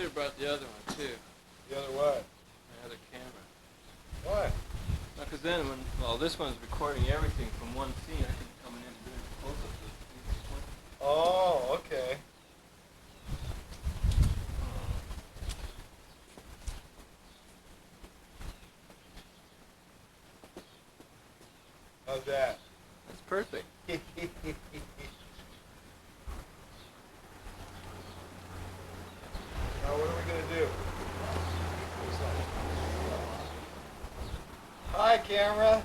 should have brought the other one too. The other what? The other camera. What? No, because then this one's recording everything from one scene. I could be coming in and doing close-ups of each one. Oh, okay. How's that? That's perfect. Now what are we going to do? Hi, camera.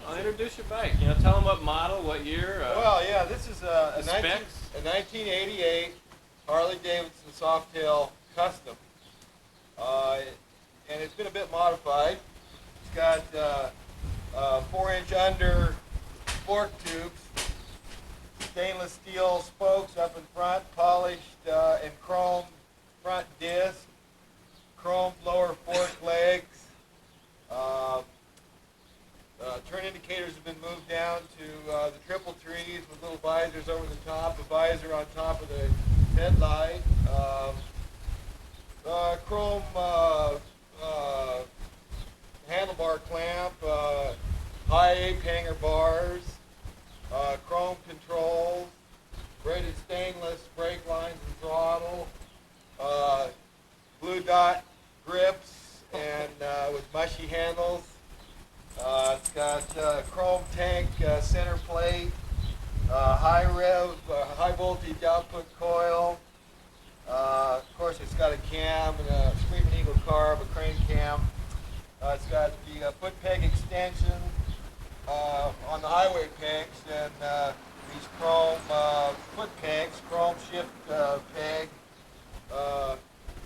I'll introduce your bike. Tell them what model, what year. Well, yeah, this is a specs? 1988 Harley Davidson Softail Custom. And it's been a bit modified. It's got 4-inch under fork tubes, stainless steel spokes up in front, polished and chrome front disc, chrome lower fork legs. Turn indicators have been moved down to the triple trees with little visors over the top, a visor on top of the headlight, chrome handlebar clamp, high ape hanger bars, chrome controls, braided stainless brake lines and throttle, blue dot grips and with mushy handles. It's got chrome tank center plate, high rev, high voltage output coil. Of course, it's got a cam and a Screaming Eagle carb, a crane cam. It's got the foot peg extension on the highway pegs and these chrome foot pegs, chrome shift peg.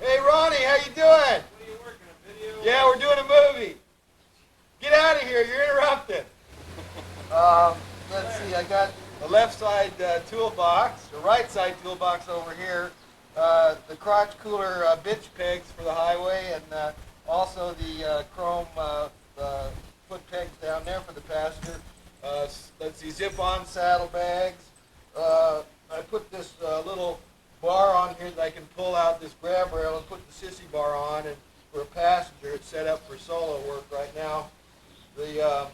Hey, Ronnie, how you doing? What are you working, a video? Yeah, we're doing a movie. Get out of here, you're interrupted. Let's see, I got the left side toolbox, the right side toolbox over here, the crotch cooler bitch pegs for the highway, and also the chrome foot pegs down there for the passenger. Let's see, zip-on saddlebags. I put this little bar on here that I can pull out this grab rail and put the sissy bar on, and for a passenger, it's set up for solo work right now. The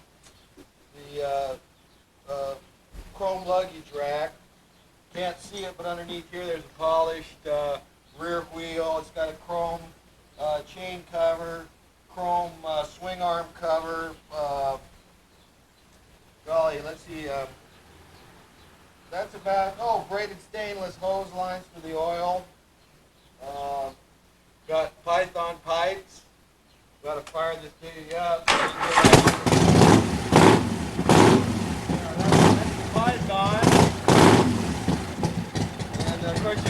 chrome luggage rack. Can't see it, but underneath here there's a polished rear wheel. It's got a chrome chain cover, chrome swing arm cover. Golly, let's see. That's about, braided stainless hose lines for the oil. Got Python pipes. Got to fire this baby up. That's the Python. And of course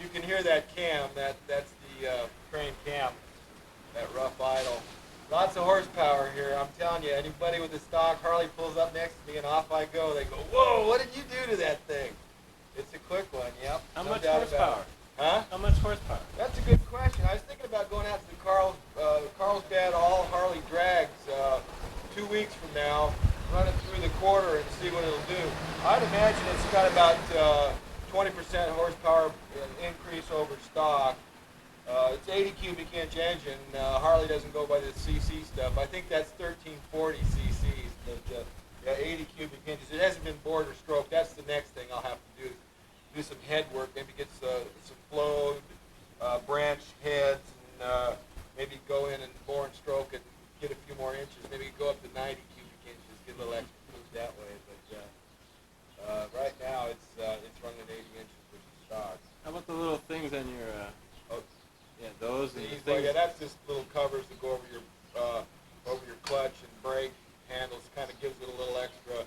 you can hear that cam. That's the crane cam. That rough idle. Lots of horsepower here. I'm telling you, anybody with a stock Harley pulls up next to me and off I go. They go, "Whoa! What did you do to that thing?" It's a quick one. Yep. How much horsepower? Huh? How much horsepower? That's a good question. I was thinking about going out to the Carlsbad All Harley Drags 2 weeks from now, run it through the quarter and see what it'll do. I'd imagine it's got about 20% horsepower increase over stock. It's 80 cubic inch engine. Harley doesn't go by the CC stuff. I think that's 1340 cc's, but 80 cubic inches. It hasn't been bored or stroked. That's the next thing I'll have to do. Do some head work, maybe get some flowed branch heads, and maybe go in and bore and stroke it and get a few more inches. Maybe go up to 90 cubic inches, get a little extra boost that way. But right now it's running 80 inches, which is stock. How about the little things on your? Those. Yeah, that's just little covers that go over your clutch and brake handles. Kind of gives it a little extra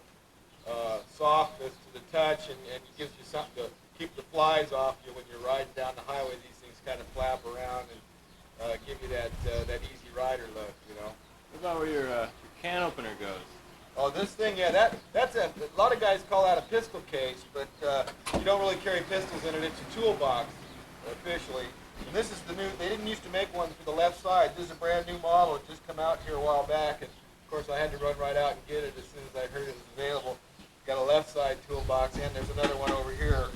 softness to the touch, and it gives you something to keep the flies off you when you're riding down the highway. These things kind of flap around and give you that easy rider look, What about where your can opener goes? Oh, this thing, yeah, that's a lot of guys call that a pistol case, but you don't really carry pistols in it. It's a toolbox officially. And this is the new. They didn't used to make one for the left side. This is a brand new model. It just come out here a while back, and of course I had to run right out and get it as soon as I heard it was available. Got a left side toolbox, and there's another one over here.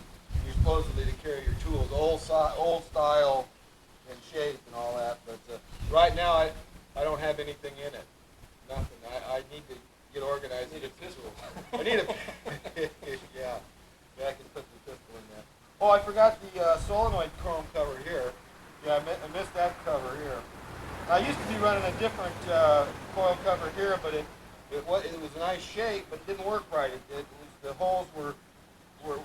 You're supposedly to carry your tools, old style and shape and all that. But right now, I don't have anything in it. Nothing. I need to get organized. You need a pistol. I need a yeah. Yeah, I can put the pistol in there. Oh, I forgot the solenoid chrome cover here. Yeah, I missed that cover here. I used to be running a different coil cover here, but it was a nice shape, but it didn't work right. The holes were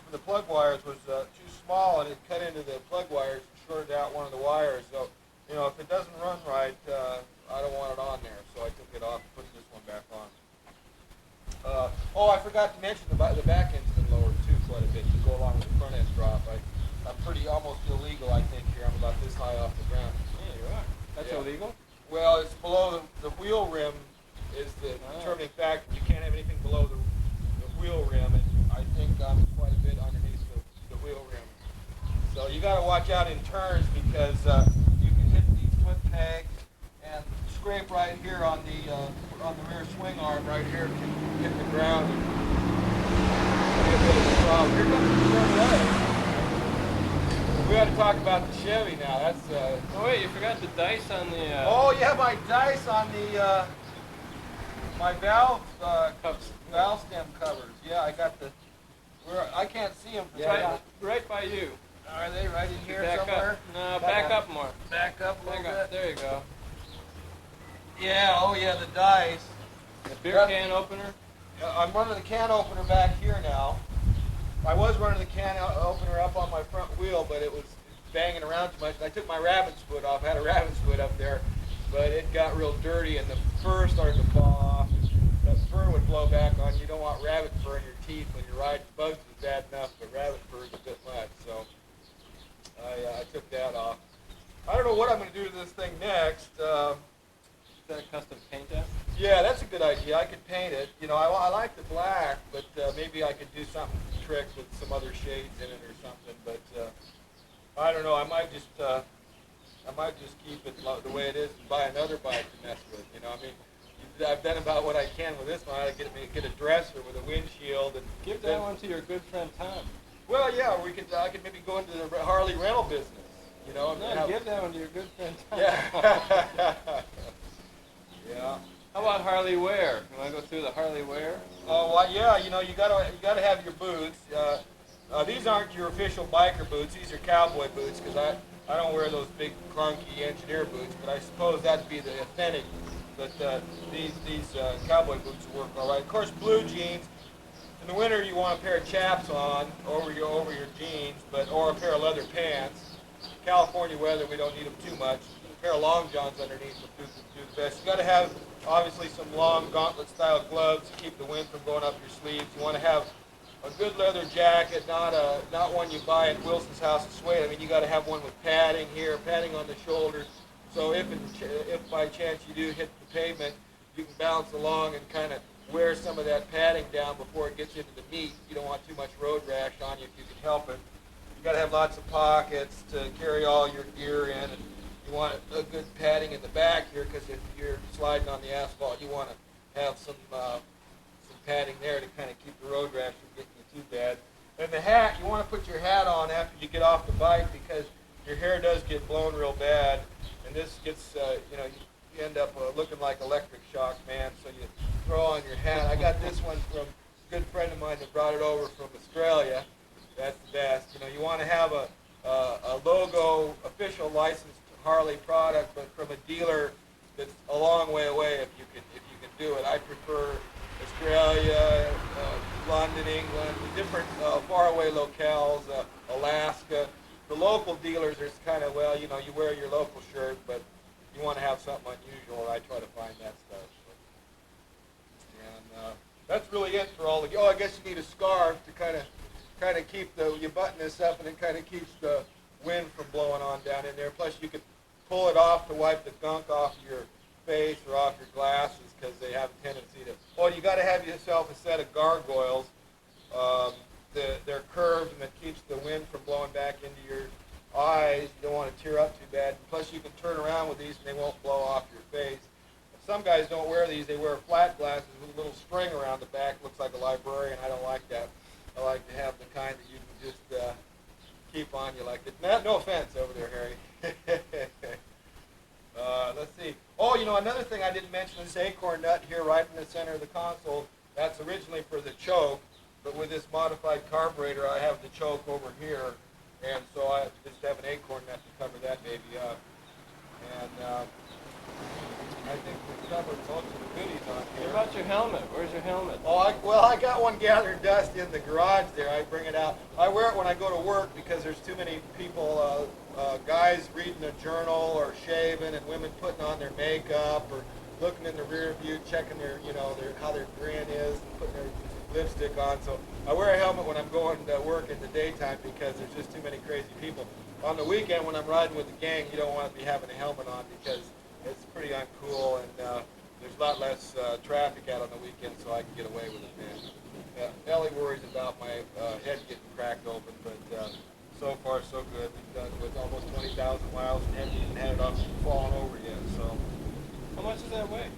the plug wires was too small, and it cut into the plug wires and shorted out one of the wires. So, you know, if it doesn't run right, I don't want it on there. So I took it off and put this one back on. Oh, I forgot to mention the back end's been lowered too quite a bit to go along with the front end drop. I'm pretty almost illegal, I think, here. I'm about this high off the ground. Yeah, you are. That's illegal? Well, it's below the wheel rim is the determining factor. You can't have anything below the wheel rim, and I think I'm quite a bit underneath the wheel rim. So you got to watch out in turns because you can hit these foot pegs and scrape right here on the rear swing arm right here can hit the ground. And be a bit of a problem. Here comes the Chevrolet. We got to talk about the Chevy now. That's Oh wait, you forgot the dice on the. Oh yeah, my dice on the my valve valve stem covers. Yeah, I got the. I can't see them. Right by you. Are they right in here Back somewhere? up. No, back up more. Back up a little bit. There you go. Yeah. Oh yeah, the dice. The beer can opener. I'm running the can opener back here now. I was running the can opener up on my front wheel, but it was banging around too much. I took my rabbit's foot off. I had a rabbit's foot up there, but it got real dirty, and the fur started to fall off. That fur would blow back on you. You don't want rabbit fur in your teeth when you're riding. Bugs is bad enough, but rabbit fur is a bit much. So I took that off. I don't know what I'm going to do to this thing next. Is that a custom paint job? Yeah, that's a good idea. I could paint it. You know, I like the black, but maybe I could do something trick with some other shades in it or something. But I don't know. I might just keep it the way it is and buy another bike to mess with. You know, I mean, I've done about what I can with this one. I get a dresser with a windshield and give that one to your good friend Tom. Well, yeah, I could maybe go into the Harley rental business. You know, no, give that one to your good friend Tom. Yeah. Yeah. How about Harley wear? You want to go through the Harley wear? Oh, well, yeah. You know, you gotta have your boots. These aren't your official biker boots. These are cowboy boots because I don't wear those big clunky engineer boots. But I suppose that'd be the authentic. But these cowboy boots work all right. Of course, blue jeans. In the winter, you want a pair of chaps on over your jeans, or a pair of leather pants. California weather, we don't need them too much. A pair of long johns underneath will do the best. You got to have obviously some long gauntlet-style gloves to keep the wind from going up your sleeves. You want to have a good leather jacket, not one you buy at Wilson's House of Suede. I mean, you got to have one with padding here, padding on the shoulders. So if by chance you do hit the pavement, you can bounce along and kind of wear some of that padding down before it gets into the meat. You don't want too much road rash on you if you can help it. You got to have lots of pockets to carry all your gear in, and you want a good padding in the back here because if you're sliding on the asphalt, you want to have some padding there to kind of keep the road rash from getting you too bad. And the hat, you want to put your hat on after you get off the bike because your hair does get blown real bad, and this gets, you end up looking like electric shock, man. So you throw on your hat. I got this one from a good friend of mine that brought it over from Australia. That's the best. You know, you want to have a logo, official licensed Harley product, but from a dealer that's a long way away. If you can do it, I prefer Australia, London, England, different faraway locales, Alaska. The local dealers are kind of you wear your local shirt, but you want to have something unusual. I try to find that stuff. And that's really it for all the. Oh, I guess you need a scarf to kind of keep you button this up, and it kind of keeps the wind from blowing on down in there. Plus, you can pull it off to wipe the gunk off your face or off your glasses because they have a tendency to. Oh, you got to have yourself a set of gargoyles. They're curved and it keeps the wind from blowing back into your eyes. You don't want to tear up too bad. Plus, you can turn around with these and they won't blow off your face. Some guys don't wear these. They wear flat glasses with a little string around the back. Looks like a librarian. I don't like that. I like to have the kind that you can just keep on you like that. No offense over there, Harry. Let's see. Oh, another thing I didn't mention is this acorn nut here right in the center of the console. That's originally for the choke, but with this modified carburetor, I have the choke over here, and so I just have an acorn nut to cover that baby up. And I think we've covered most of the goodies on here. What about your helmet? Where's your helmet? Oh, I got one gathered dust in the garage there. I bring it out. I wear it when I go to work because there's too many people, guys reading a journal or shaving, and women putting on their makeup or looking in the rear view, checking their, how their grin is, and putting their lipstick on. So I wear a helmet when I'm going to work in the daytime because there's just too many crazy people. On the weekend when I'm riding with the gang, you don't want to be having a helmet on because it's pretty uncool, and there's a lot less traffic out on the weekend, so I can get away with it, man. Ellie worries about my head getting cracked open, but so far so good. We've done with almost 20,000 miles and haven't even had it off falling over yet. So, how much does that weigh?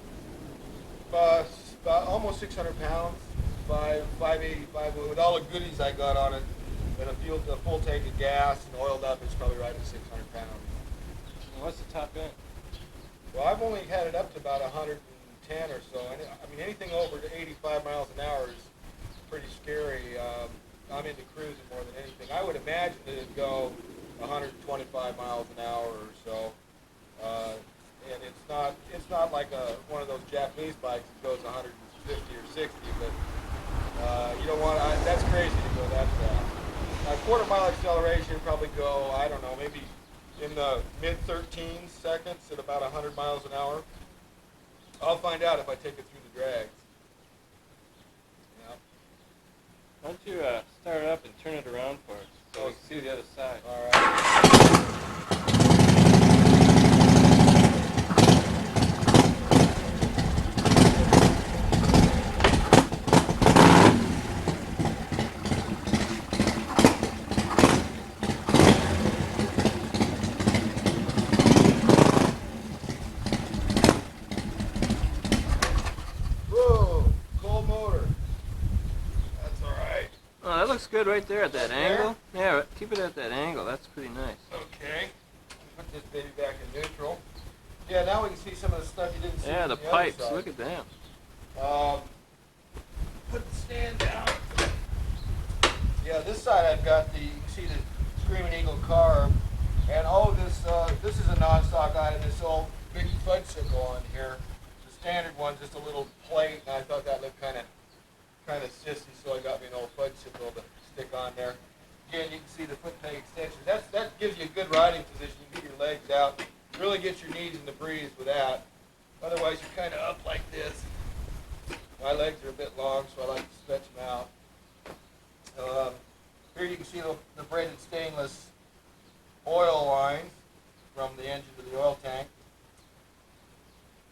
About almost 600 pounds, 585 with all the goodies I got on it, and a full tank of gas and oiled up. It's probably right at 600 pounds. And what's the top end? Well, I've only had it up to about 110 or so. I mean, anything over to 85 miles an hour is pretty scary. I'm into cruising more than anything. I would imagine that it'd go 125 miles an hour or so. And it's not like one of those Japanese bikes that goes 150 or 60, but you don't want. That's crazy to go that fast. A quarter-mile acceleration would probably go, I don't know, maybe in the mid-13 seconds at about 100 miles an hour. I'll find out if I take it through the drags. Yeah. Why don't you start it up and turn it around for us so we can see the other side? All right. Oh, that looks good right there at that angle. Yeah, keep it at that angle. That's pretty nice. Okay. Put this baby back in neutral. Yeah, now we can see some of the stuff you didn't see. Yeah, the pipes. Look at them. Put the stand down. Yeah, this side I've got you can see the Screaming Eagle carb. And this is a non-stock item, this old big fudgesicle on here. The standard one's just a little plate, and I thought that looked kind of sissy, so I got me an old fudgesicle to stick on there. Again, you can see the foot peg extension. That gives you a good riding position. You get your legs out. Really get your knees in the breeze with that. Otherwise, you're kind of up like this. My legs are a bit long, so I like to stretch them out. Here you can see the braided stainless oil lines from the engine to the oil tank.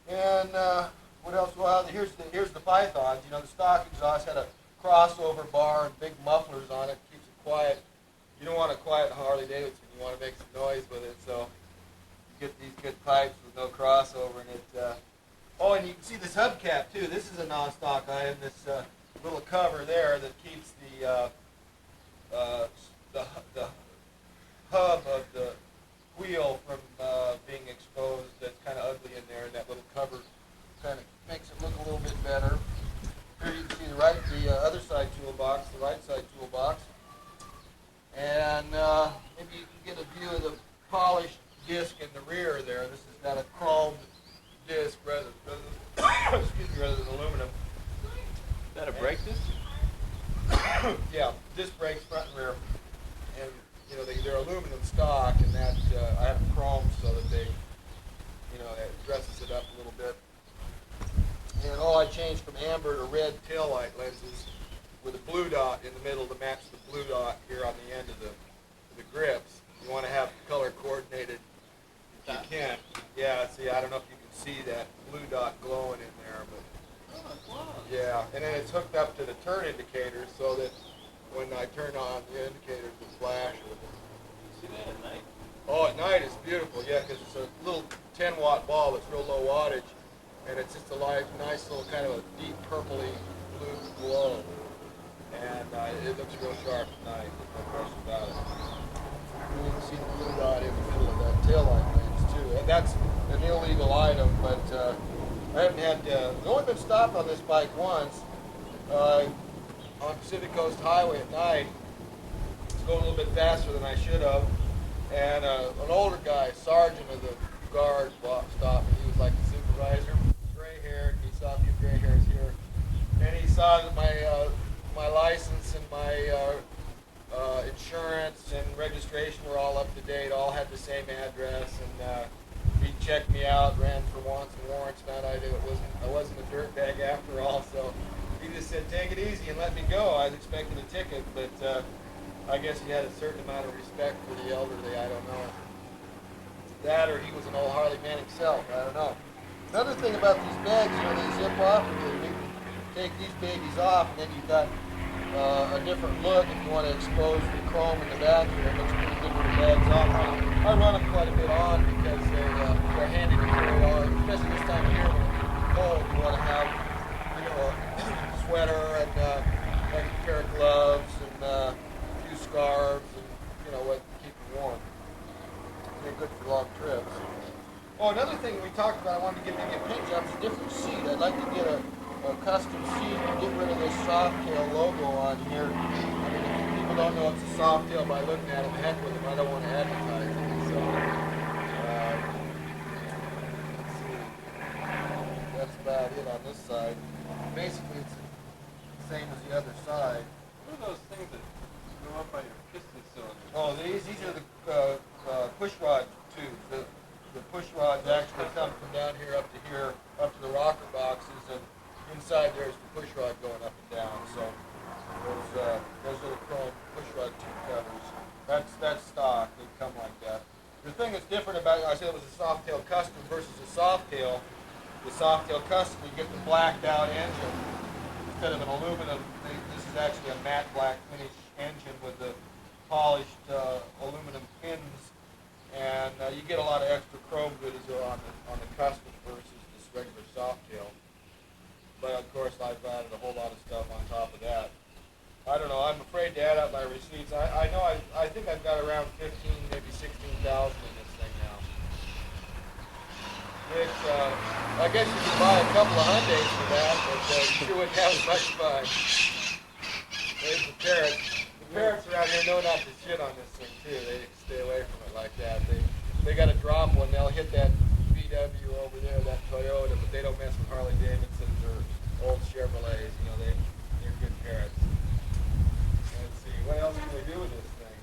And what else? Well, here's the Pythons. The stock exhaust had a crossover bar and big mufflers on it. Keeps it quiet. You don't want a quiet Harley Davidson. You want to make some noise with it. So you get these good pipes with no crossover in it. Oh, and you can see this hubcap too. This is a non-stock item. This little cover there that keeps the hub of the wheel from being exposed. That's kind of ugly in there, and that little cover kind of makes it look a little bit better. Here you can see the other side toolbox, the right side toolbox, and maybe you can get a view of the polished disc in the rear there. This has got a chrome disc rather than aluminum. Is that a brake disc? Yeah, disc brakes front and rear, and they're aluminum stock, and that I have them chrome so that they, it dresses it up a little bit. And I changed from amber to red tail light lenses with a blue dot in the middle to match the blue dot here on the end of the grips. You want to have color coordinated if you can. Yeah, see, I don't know if you can see that blue dot glowing in there, but yeah. And then it's hooked up to the turn indicator so that when I turn on the indicators, it flash. See that at night? Oh, at night it's beautiful, yeah, because it's a little 10-watt bulb. It's real low wattage. And it's just a nice little kind of a deep purpley blue glow. And it looks real sharp at night. There's no question about it. You can see the blue dot in the middle of that taillight lens too. And that's an illegal item, but I haven't had, I've only been stopped on this bike once, on Pacific Coast Highway at night. It's going a little bit faster than I should have. And an older guy, sergeant of the guard, stopped me. He was like the supervisor, gray haired. He saw a few gray hairs here. And he saw that my license and my insurance and registration were all up to date, all had the same address, and he checked me out, ran for wants and warrants, found out I wasn't a dirtbag after all, so he just said, take it easy and let me go. I was expecting a ticket, but I guess he had a certain amount of respect for the elderly, I don't know. That or he was an old Harley man himself, I don't know. Another thing about these bags, they zip off here. You can take these babies off, and then you've got a different look if you want to expose the chrome in the back here. It looks pretty good with the bags off. I run them quite a bit on because they're handy to carry on, especially this time of year when it's cold. You want to have, a sweater and like a pair of gloves and a few scarves and what to keep you warm. They're good for long trips. Oh, another thing we talked about, I wanted to get maybe a paint job, is a different seat. I'd like to get a custom seat and get rid of this softail logo on here. I mean, if people don't know it's a softail by looking at them, heck with them. I don't want to advertise it. So, let's see. That's about it on this side. Basically, it's the same as the other side. What are those things that go up by your piston cylinder? Oh, these are the push rod tubes. The push rods actually come from down here, up to the rocker boxes, and inside there's the push rod going up and down. So those little chrome push rod tube covers. That's stock. They come like that. The thing that's different about it, I said it was a Softail Custom versus a Softail. The Softail Custom, you get the blacked out engine instead of an aluminum. This is actually a matte black finish engine with the polished aluminum pins. And you get a lot of extra chrome goodies on the Custom versus this regular Softail. But of course, I've added a whole lot of stuff on top of that. I don't know. I'm afraid to add up my receipts. I know. I think I've got around 15, maybe 16,000 in this thing now. It's. I guess you could buy a couple of Hyundais for that, but you sure wouldn't have as much fun. There's the parrots. The parrots around here know not to shit on this thing too. They stay away from it like that. They got to drop one. They'll hit that VW over there, that Toyota, but they don't mess with Harley Davidsons or old Chevrolets. They're good parrots. Let's see, what else can we do with this thing?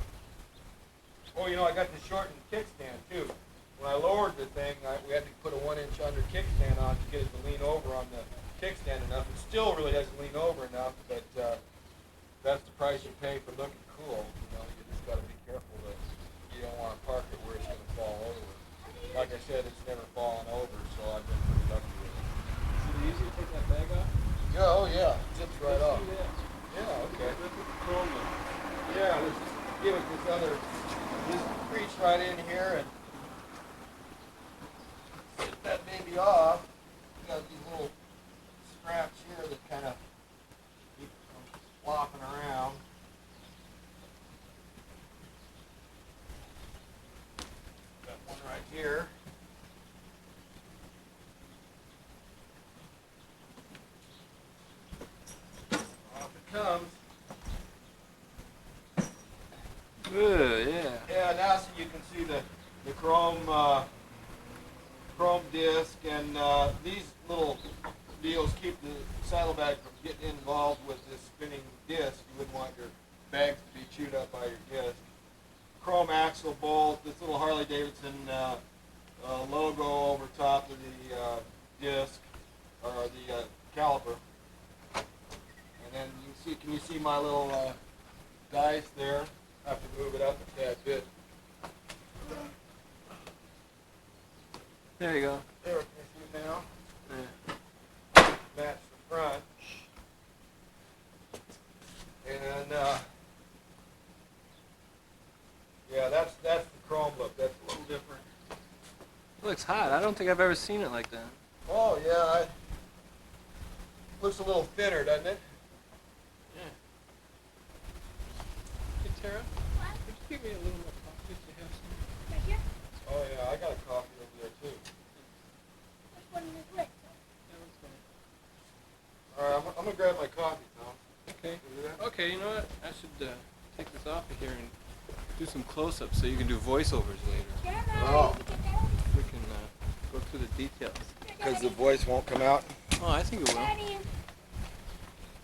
Oh, I got the shortened kickstand too. When I lowered the thing, we had to put a 1-inch under kickstand on to get it to lean over on the kickstand enough. It still really doesn't lean over enough, but that's the price you pay for looking cool. You just got to be careful that you don't want to park it where it's going to fall over. Like I said, it's never fallen over, so I've been pretty lucky with it. Is it easy to take that bag off? Yeah, oh yeah, it zips right off. Yeah, okay. Yeah, let's just give it this other, just reach right in here and get that baby off. You got these little straps here that kind of keep it from flopping around. Got one right here. Off it comes. Good, yeah. Yeah, now so you can see the chrome disc, and these little deals keep the saddlebag from getting involved with this spinning disc. You wouldn't want your bags to be chewed up by your disc. Chrome axle bolt, this little Harley Davidson logo over top of the disc, or the caliper. And then can you see my little dice there? I have to move it up a tad bit. There you go. There, can you see it now? Yeah. Match the front. And yeah, that's the chrome look. That's a little different. It looks hot. I don't think I've ever seen it like that. Oh yeah, looks a little thinner, doesn't it? Yeah. Hey Tara, could you give me a little more coffee? Oh yeah, I got a coffee over there too. Which one is which? All right, I'm gonna grab my coffee, Tom. Okay. Can you do that? Okay, you know what? I should take this off of here and do some close-ups so you can do voiceovers later. Grandma, Oh. you can get down. We can go through the details. Because the voice won't come out. Oh, I think it will. Daddy.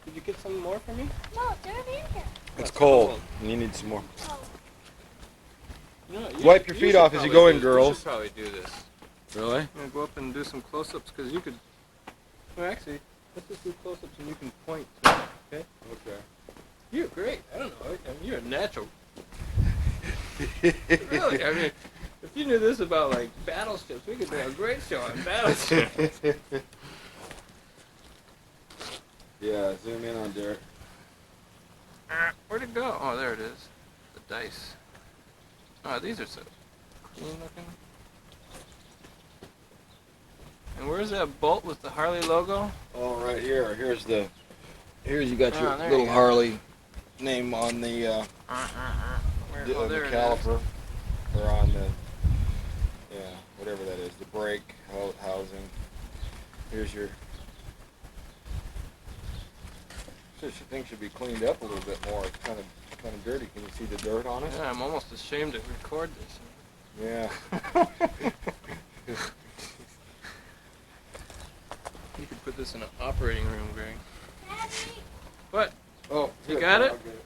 Did you get some more for me? No, they're in here. It's cold. You need some more. Oh. You know what, Wipe your feet should off as you probably go in, You girls. should probably do this. Really? I'm going to go up and do some close-ups because you could... Well, actually, let's just do close-ups and you can point to it, okay? Okay. You're great. I don't know. I mean, you're a natural. Really? I mean, if you knew this about, like, battleships, we could do a great show on battleships. Yeah, zoom in on Derek. Where'd it go? Oh, there it is. The dice. Oh, these are so clean looking. And where's that bolt with the Harley logo? Oh, right here. Here's you got your there little you go. Harley name on the Where, oh, on the there it is. caliper, or on the whatever that is, the brake housing. Here's your. This thing should be cleaned up a little bit more. It's kind of dirty. Can you see the dirt on it? Yeah, I'm almost ashamed to record this. Yeah. You could put this in an operating room, Greg. Daddy. What? Oh, You good. got it? I'll get it.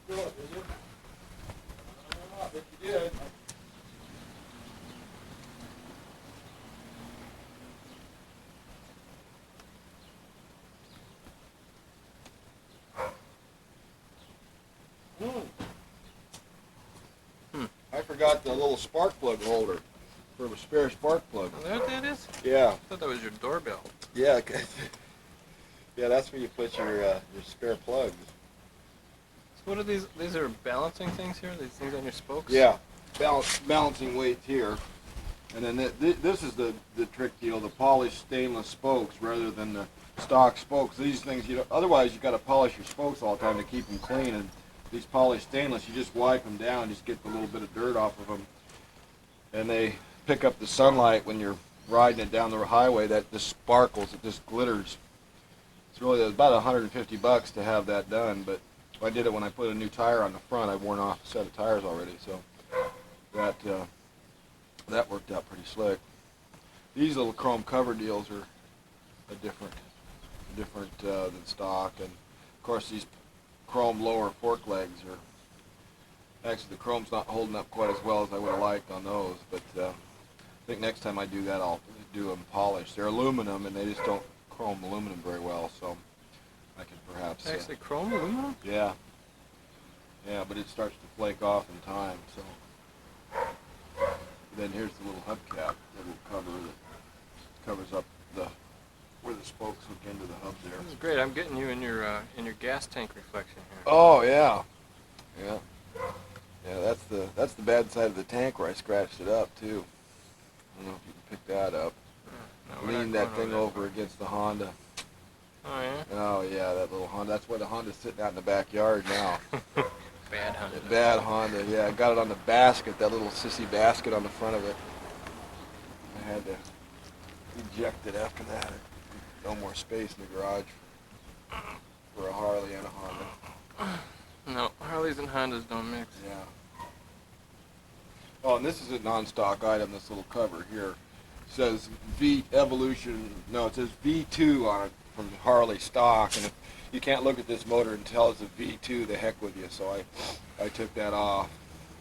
Good, is it? I bet you did. I forgot the little spark plug holder for a spare spark plug. Is that what that is? Yeah, I thought that was your doorbell. yeah, yeah. That's where you put your spare plugs. So what are these? These are balancing things here? These things on your spokes? Yeah, balancing weights here, and then this is the trick deal: the polished stainless spokes rather than the stock spokes. These things, otherwise you got to polish your spokes all the time to keep them clean. And these polished stainless, you just wipe them down, just get the little bit of dirt off of them, and they pick up the sunlight when you're riding it down the highway. That just sparkles, it just glitters. It's really about $150 to have that done, but I did it when I put a new tire on the front. I've worn off a set of tires already, so that worked out pretty slick. These little chrome cover deals are a different than stock, and of course these chrome lower fork legs are actually, the chrome's not holding up quite as well as I would have liked on those, but I think next time I do that I'll do them polished. They're aluminum and they just don't chrome aluminum very well, so I could perhaps Actually, chrome aluminum? yeah, but it starts to flake off in time. So then here's the little hubcap, the little cover that covers up where the spokes hook into the hub there. This is great. I'm getting you in your gas tank reflection here. Oh yeah. That's the bad side of the tank where I scratched it up too. I don't know if you can pick that up. No, we're not Lean that going thing over over against the Honda. Oh yeah. Oh yeah, that little Honda. That's why the Honda's sitting out in the backyard now. Bad Honda. Bad Honda. Yeah, I got it on the basket, that little sissy basket on the front of it. I had to eject it after that. No more space in the garage for a Harley and a Honda. No, Harleys and Hondas don't mix. Yeah. Oh, and this is a non-stock item, this little cover here. It says it says V2 on it from Harley stock, and if you can't look at this motor and tell it's a V2, the heck with you, so I took that off.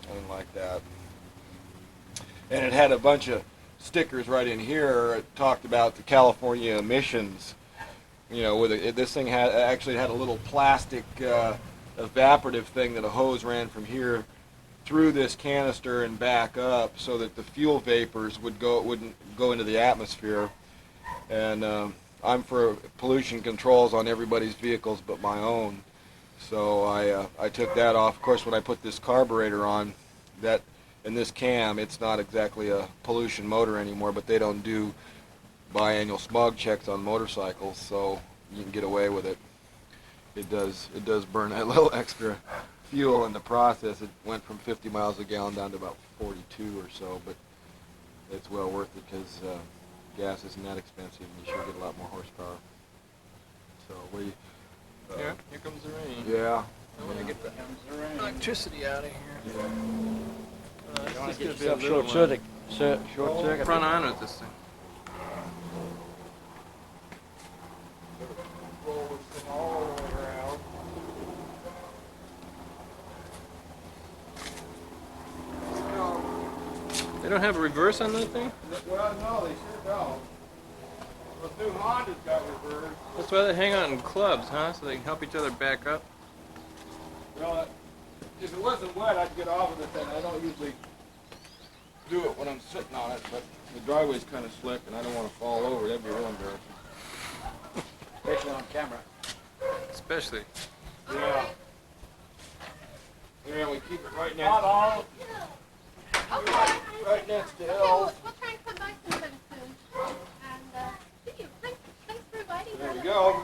I didn't like that. And it had a bunch of stickers right in here. It talked about the California emissions. You know, this thing actually had a little plastic evaporative thing that a hose ran from here through this canister and back up, so that the fuel vapors wouldn't go into the atmosphere. And I'm for pollution controls on everybody's vehicles but my own, so I took that off. Of course, when I put this carburetor on, that in this cam, it's not exactly a pollution motor anymore, but they don't do biannual smog checks on motorcycles, so you can get away with it. It does burn that little extra fuel in the process. It went from 50 miles a gallon down to about 42 or so, but it's well worth it because gas isn't that expensive and you sure get a lot more horsepower. So we. Here comes the rain. Yeah. I want to get the electricity out of here. Yeah. It's You want just to gonna get be a yourself little short one. circuit. Short circuit. Front on with this thing. Roll this thing all the way around. They don't have a reverse on that thing? Well, no, they sure don't. The new Honda's got reverse. That's why they hang out in clubs, huh? So they can help each other back up. Well, if it wasn't wet, I'd get off of it then. I don't usually do it when I'm sitting on it, but the driveway's kind of slick and I don't want to fall over. That'd be real embarrassing. Especially on camera. Especially. Yeah. Yeah, we keep it right next. Okay. Right next to Okay, L's. we'll try and come back sometime soon. And, thank you. Thanks for inviting There us. we go.